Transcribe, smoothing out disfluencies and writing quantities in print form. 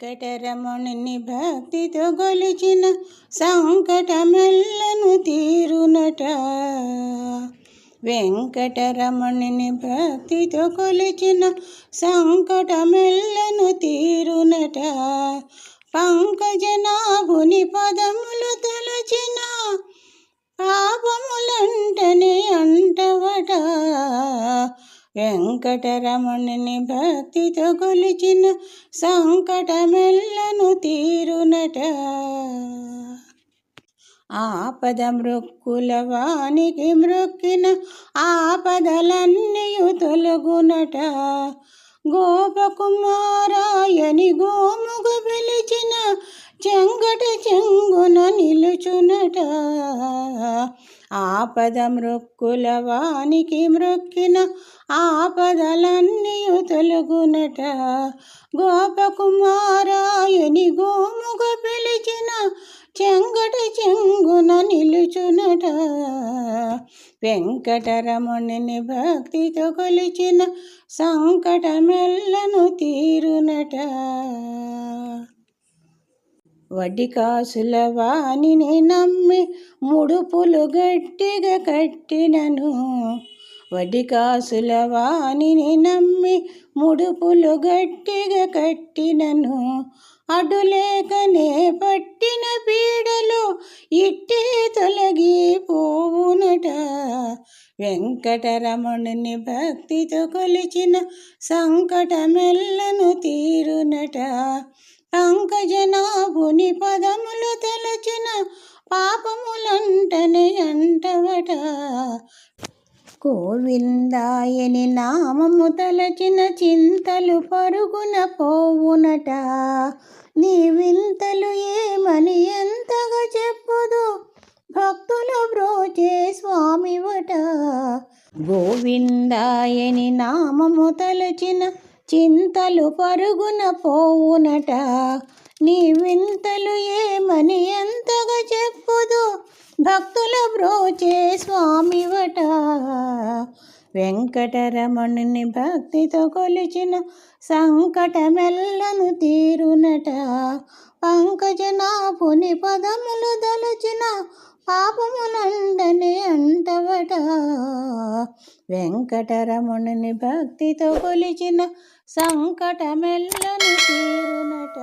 వెంకటరమణుని భక్తితో గొలిచిన సంకటమెల్లను తీరునట. వెంకటరమణుని భక్తితో కొలిచిన సంకటమెల్లను తీరునట. పంకజనాభుని పదములు తలచిన పాపములంటనే అంటవట. వెంకటరమణుని భక్తితో కొలిచిన సంకటమెల్లను తీరునట. ఆపద మృక్కుల వానికి మృక్కిన ఆపదలన్నీయు తొలగునట. గోపకుమారాయని గోముగ పిలిచిన చెంగట చెంగున నిలుచునట. ఆపద మృక్కుల వానికి మృక్కిన ఆపదలన్నీయు తొలగునట. గోపకుమారాయని గోముగ పిలిచిన చెంగట చెంగున నిలుచునట. వెంకటరమణుని భక్తితో కొలిచిన సంకటమెల్లను తీరునట. వడ్డీ కాసుల వానిని నమ్మి ముడుపులు గట్టిగా కట్టినను. వడ్డీ కాసుల వానిని నమ్మి ముడుపులు గట్టిగా కట్టినను. అడ్డులేకనే పట్టిన పీడలు ఇట్టే తొలగిపోవునట. వెంకటరమణుని భక్తితో కొలిచిన సంకటమెల్లను తీరునట. పంకజనాభుని పదములు తలచిన పాపములంటనే అంటవట. గోవిందాయని నామము తలచిన చింతలు పరుగున పోవునట. నీ వింతలు ఏమని ఎంతగా చెప్పుదు భక్తులు బ్రోచే స్వామివట. గోవిందాయని నామము తలచిన చింతలు పరుగున పోవునట. నీ వింతలు ఏమని ఎంతగా చెప్పుదు భక్తుల బ్రోచే స్వామివట. వెంకటరమణుని భక్తితో కొలిచిన సంకటమెల్లను తీరునట. పంకజనాభుని పదములు దలచిన పాపములండనే అంటవట. వెంకటరమణుని భక్తితో కొలిచిన సంకటమెల్లను తీరునట.